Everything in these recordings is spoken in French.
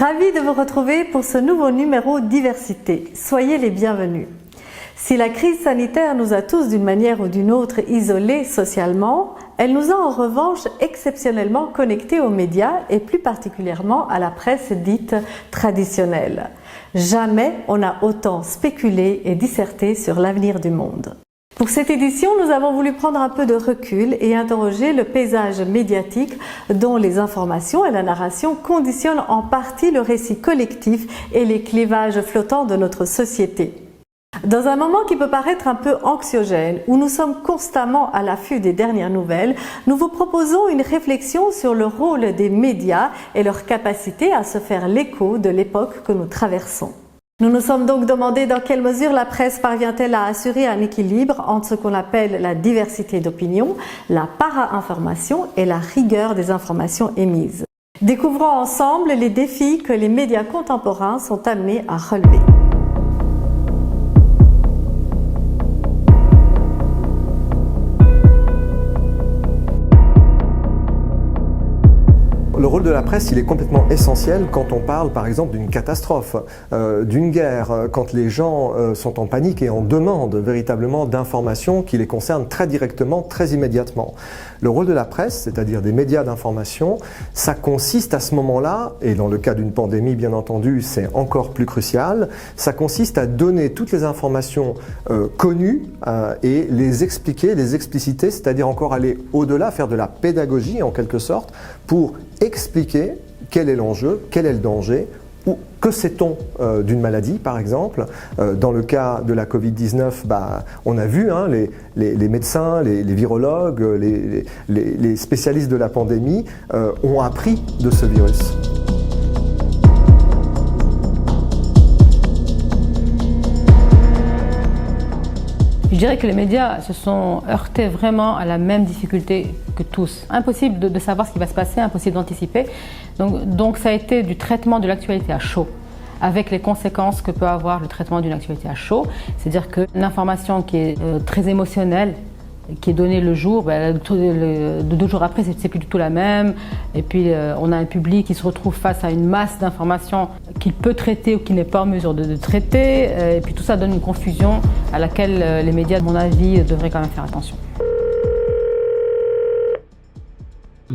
Ravi de vous retrouver pour ce nouveau numéro Diversité. Soyez les bienvenus. Si la crise sanitaire nous a tous d'une manière ou d'une autre isolés socialement, elle nous a en revanche exceptionnellement connectés aux médias et plus particulièrement à la presse dite traditionnelle. Jamais on n'a autant spéculé et disserté sur l'avenir du monde. Pour cette édition, nous avons voulu prendre un peu de recul et interroger le paysage médiatique dont les informations et la narration conditionnent en partie le récit collectif et les clivages flottants de notre société. Dans un moment qui peut paraître un peu anxiogène, où nous sommes constamment à l'affût des dernières nouvelles, nous vous proposons une réflexion sur le rôle des médias et leur capacité à se faire l'écho de l'époque que nous traversons. Nous nous sommes donc demandé dans quelle mesure la presse parvient-elle à assurer un équilibre entre ce qu'on appelle la diversité d'opinion, la para-information et la rigueur des informations émises. Découvrons ensemble les défis que les médias contemporains sont amenés à relever. Le rôle de la presse, il est complètement essentiel quand on parle par exemple d'une catastrophe, d'une guerre, quand les gens sont en panique et en demande véritablement d'informations qui les concernent très directement, très immédiatement. Le rôle de la presse, c'est-à-dire des médias d'information, ça consiste à ce moment-là, et dans le cas d'une pandémie bien entendu, c'est encore plus crucial, ça consiste à donner toutes les informations connues et les expliquer, les expliciter, c'est-à-dire encore aller au-delà, faire de la pédagogie en quelque sorte, pour expliquer quel est l'enjeu, quel est le danger, ou que sait-on d'une maladie par exemple. Dans le cas de la Covid-19, on a vu les médecins, les virologues, les spécialistes de la pandémie ont appris de ce virus. Je dirais que les médias se sont heurtés vraiment à la même difficulté que tous. Impossible de savoir ce qui va se passer, impossible d'anticiper. Donc ça a été du traitement de l'actualité à chaud, avec les conséquences que peut avoir le traitement d'une actualité à chaud. C'est-à-dire que l'information qui est très émotionnelle, qui est donnée le jour, deux jours après, c'est plus du tout la même. Et puis, on a un public qui se retrouve face à une masse d'informations qu'il peut traiter ou qu'il n'est pas en mesure de traiter. Et puis, tout ça donne une confusion à laquelle les médias, à mon avis, devraient quand même faire attention.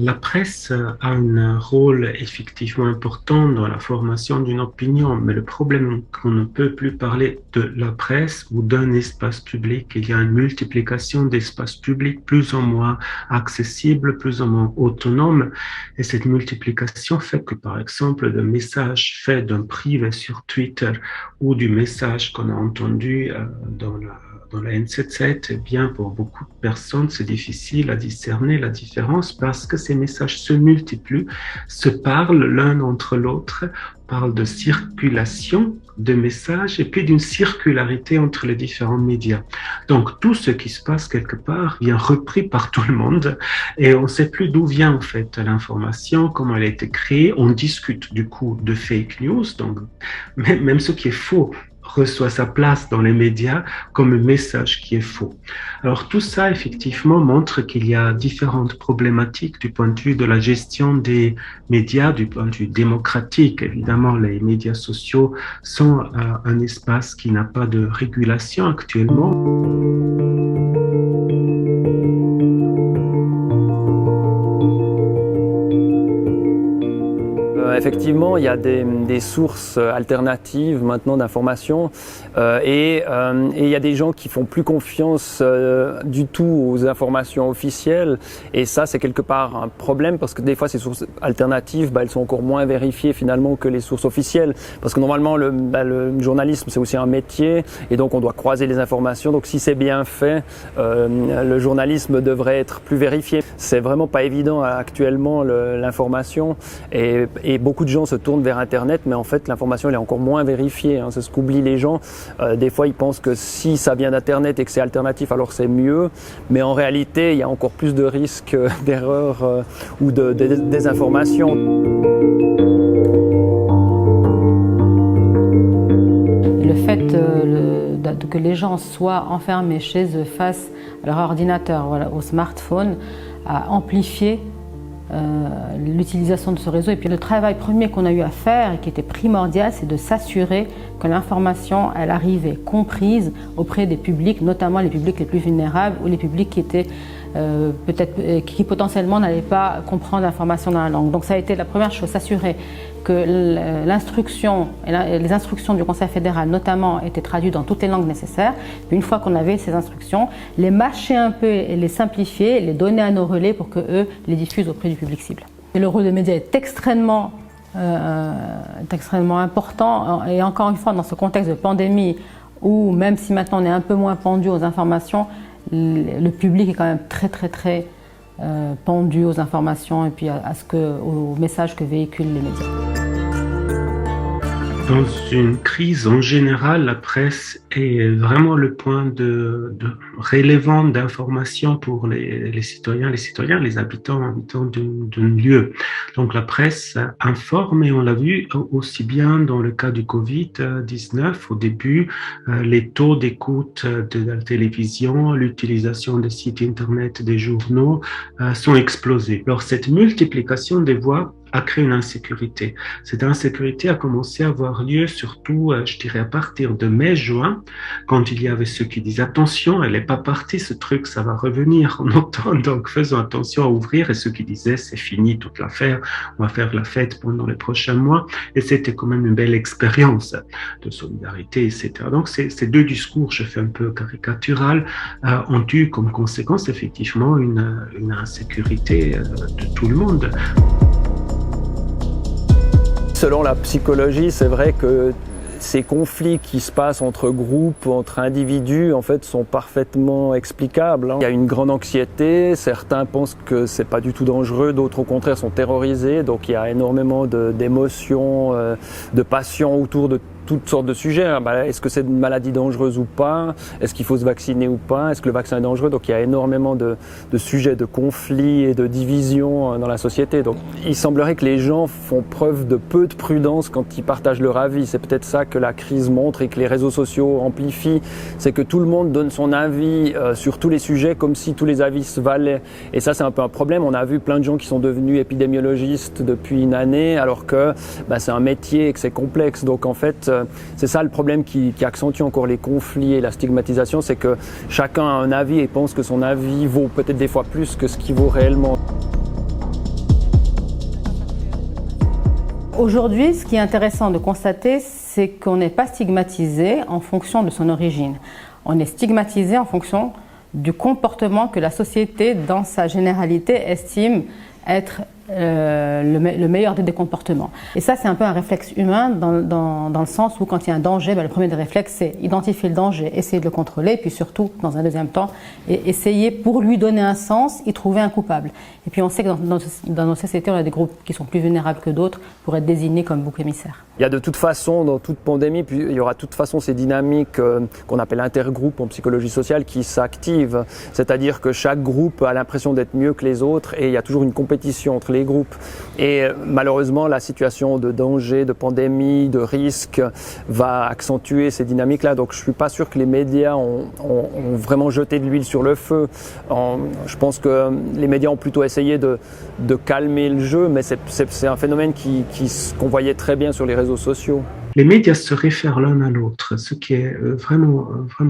La presse a un rôle effectivement important dans la formation d'une opinion, mais le problème est qu'on ne peut plus parler de la presse ou d'un espace public. Il y a une multiplication d'espaces publics plus ou moins accessibles, plus ou moins autonomes, et cette multiplication fait que, par exemple, le message fait d'un privé sur Twitter ou du message qu'on a entendu dans la N77, eh bien, pour beaucoup de personnes, c'est difficile à discerner la différence parce que ces messages se multiplient, se parlent l'un entre l'autre, parlent de circulation de messages et puis d'une circularité entre les différents médias. Donc, tout ce qui se passe quelque part vient repris par tout le monde et on ne sait plus d'où vient en fait l'information, comment elle a été créée. On discute du coup de fake news, donc même ce qui est faux reçoit sa place dans les médias comme un message qui est faux. Alors tout ça, effectivement, montre qu'il y a différentes problématiques du point de vue de la gestion des médias, du point de vue démocratique. Évidemment, les médias sociaux sont un espace qui n'a pas de régulation actuellement. Effectivement, il y a des sources alternatives maintenant d'informations et il y a des gens qui font plus confiance du tout aux informations officielles et ça c'est quelque part un problème parce que des fois ces sources alternatives elles sont encore moins vérifiées finalement que les sources officielles parce que normalement le journalisme c'est aussi un métier et donc on doit croiser les informations, donc si c'est bien fait le journalisme devrait être plus vérifié. C'est vraiment pas évident actuellement l'information et beaucoup de gens se tournent vers Internet, mais en fait, l'information elle est encore moins vérifiée. C'est ce qu'oublient les gens. Des fois, ils pensent que si ça vient d'Internet et que c'est alternatif, alors c'est mieux. Mais en réalité, il y a encore plus de risques d'erreurs ou de désinformation. Le fait que les gens soient enfermés chez eux face à leur ordinateur, au smartphone, a amplifié l'utilisation de ce réseau. Et puis le travail premier qu'on a eu à faire et qui était primordial, c'est de s'assurer que l'information, elle arrivait comprise auprès des publics, notamment les publics les plus vulnérables ou les publics qui étaient qui potentiellement n'allaient pas comprendre l'information dans la langue. Donc ça a été la première chose, s'assurer que l'instruction et les instructions du Conseil fédéral notamment étaient traduites dans toutes les langues nécessaires. Puis une fois qu'on avait ces instructions, les mâcher un peu et les simplifier, les donner à nos relais pour qu'eux les diffusent auprès du public cible. Et le rôle des médias est extrêmement important, et encore une fois dans ce contexte de pandémie où même si maintenant on est un peu moins pendu aux informations, le public est quand même très pendu aux informations et puis aux messages que véhiculent les médias. Dans une crise en général, la presse est vraiment le point de relevant d'information pour les citoyens, les habitants d'un lieu. Donc la presse informe, et on l'a vu aussi bien dans le cas du Covid-19. Au début, les taux d'écoute de la télévision, l'utilisation des sites internet, des journaux sont explosés. Alors cette multiplication des voix a créé une insécurité. Cette insécurité a commencé à avoir lieu surtout, je dirais, à partir de mai-juin, quand il y avait ceux qui disaient « Attention, elle n'est pas partie, ce truc, ça va revenir en automne, donc faisons attention à ouvrir », et ceux qui disaient « C'est fini toute l'affaire, on va faire la fête pendant les prochains mois », et c'était quand même une belle expérience de solidarité, etc. Donc ces deux discours, je fais un peu caricatural, ont eu comme conséquence effectivement une insécurité de tout le monde. Selon la psychologie, c'est vrai que ces conflits qui se passent entre groupes, entre individus, en fait, sont parfaitement explicables. Il y a une grande anxiété, certains pensent que c'est pas du tout dangereux, d'autres au contraire sont terrorisés, donc il y a énormément d'émotions, de passion autour de toutes sortes de sujets. Est-ce que c'est une maladie dangereuse ou pas? Est-ce qu'il faut se vacciner ou pas? Est-ce que le vaccin est dangereux? Donc il y a énormément de sujets de conflits et de divisions dans la société. Donc il semblerait que les gens font preuve de peu de prudence quand ils partagent leur avis. C'est peut-être ça que la crise montre et que les réseaux sociaux amplifient. C'est que tout le monde donne son avis sur tous les sujets comme si tous les avis se valaient. Et ça, c'est un peu un problème. On a vu plein de gens qui sont devenus épidémiologistes depuis une année alors que c'est un métier et que c'est complexe. Donc en fait, c'est ça le problème qui accentue encore les conflits et la stigmatisation, c'est que chacun a un avis et pense que son avis vaut peut-être des fois plus que ce qu'il vaut réellement. Aujourd'hui, ce qui est intéressant de constater, c'est qu'on n'est pas stigmatisé en fonction de son origine. On est stigmatisé en fonction du comportement que la société, dans sa généralité, estime être le meilleur des comportements. Et ça, c'est un peu un réflexe humain dans le sens où quand il y a un danger, le premier des réflexes, c'est identifier le danger, essayer de le contrôler, et puis surtout, dans un deuxième temps, essayer, pour lui donner un sens, y trouver un coupable. Et puis on sait que dans nos sociétés, on a des groupes qui sont plus vulnérables que d'autres pour être désignés comme boucs émissaires. Il y a de toute façon, dans toute pandémie, puis il y aura de toute façon ces dynamiques qu'on appelle intergroupes en psychologie sociale qui s'activent. C'est-à-dire que chaque groupe a l'impression d'être mieux que les autres et il y a toujours une compétition entre les groupes. Et malheureusement, la situation de danger, de pandémie, de risque va accentuer ces dynamiques-là. Donc je ne suis pas sûr que les médias ont vraiment jeté de l'huile sur le feu. Je pense que les médias ont plutôt essayé de calmer le jeu, mais c'est un phénomène qu'on voyait très bien sur les réseaux sociaux. Les médias se réfèrent l'un à l'autre, ce qui est vraiment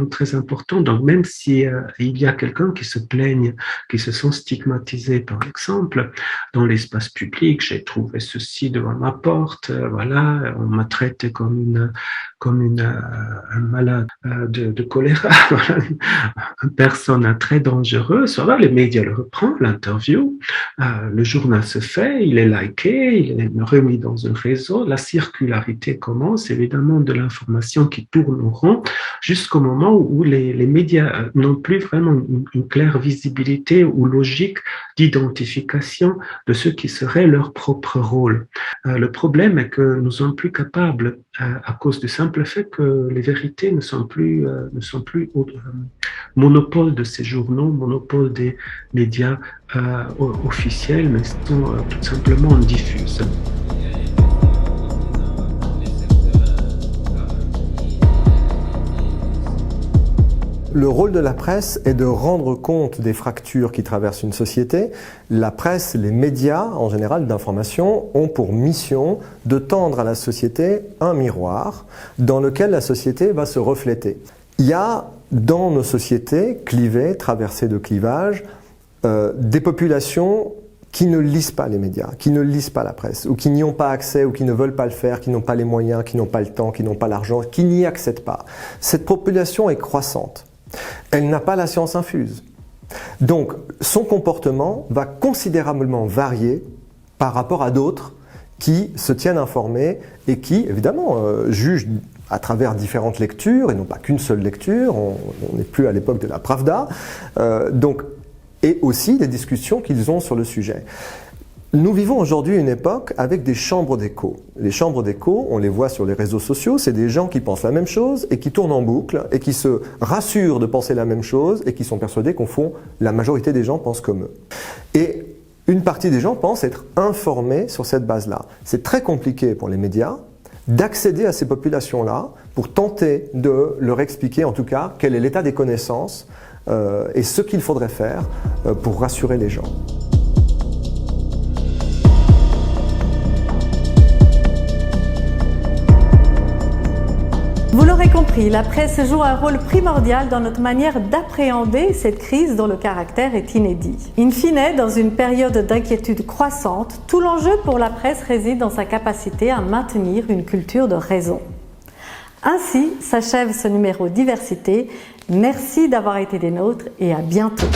très important. Donc même si il y a quelqu'un qui se plaigne, qui se sent stigmatisé, par exemple, dans l'espace public, j'ai trouvé ceci devant ma porte, voilà, on m'a traité comme un malade de choléra, voilà, une personne très dangereuse. Voilà, les médias le reprennent, l'interview, le journal se fait, il est liké, il est remis dans un réseau, la circularité commence, évidemment de l'information qui tourne en rond jusqu'au moment où les médias n'ont plus vraiment une claire visibilité ou logique d'identification de ce qui serait leur propre rôle. Le problème est que nous ne sommes plus capables, à cause du simple fait que les vérités ne sont plus au monopole de ces journaux, monopole des médias officiels, mais sont tout simplement diffuses. le rôle de la presse est de rendre compte des fractures qui traversent une société. La presse, les médias en général d'information ont pour mission de tendre à la société un miroir dans lequel la société va se refléter. Il y a dans nos sociétés clivées, traversées de clivages, des populations qui ne lisent pas les médias, qui ne lisent pas la presse, ou qui n'y ont pas accès, ou qui ne veulent pas le faire, qui n'ont pas les moyens, qui n'ont pas le temps, qui n'ont pas l'argent, qui n'y accèdent pas. Cette population est croissante. Elle n'a pas la science infuse. Donc, son comportement va considérablement varier par rapport à d'autres qui se tiennent informés et qui, évidemment, jugent à travers différentes lectures, et non pas qu'une seule lecture, on n'est plus à l'époque de la Pravda, et aussi des discussions qu'ils ont sur le sujet. Nous vivons aujourd'hui une époque avec des chambres d'écho. Les chambres d'écho, on les voit sur les réseaux sociaux, c'est des gens qui pensent la même chose et qui tournent en boucle et qui se rassurent de penser la même chose et qui sont persuadés qu'au fond, la majorité des gens pensent comme eux. Et une partie des gens pensent être informés sur cette base-là. C'est très compliqué pour les médias d'accéder à ces populations-là pour tenter de leur expliquer en tout cas quel est l'état des connaissances et ce qu'il faudrait faire pour rassurer les gens. Vous l'aurez compris, la presse joue un rôle primordial dans notre manière d'appréhender cette crise dont le caractère est inédit. In fine, dans une période d'inquiétude croissante, tout l'enjeu pour la presse réside dans sa capacité à maintenir une culture de raison. Ainsi s'achève ce numéro Diversité. Merci d'avoir été des nôtres et à bientôt.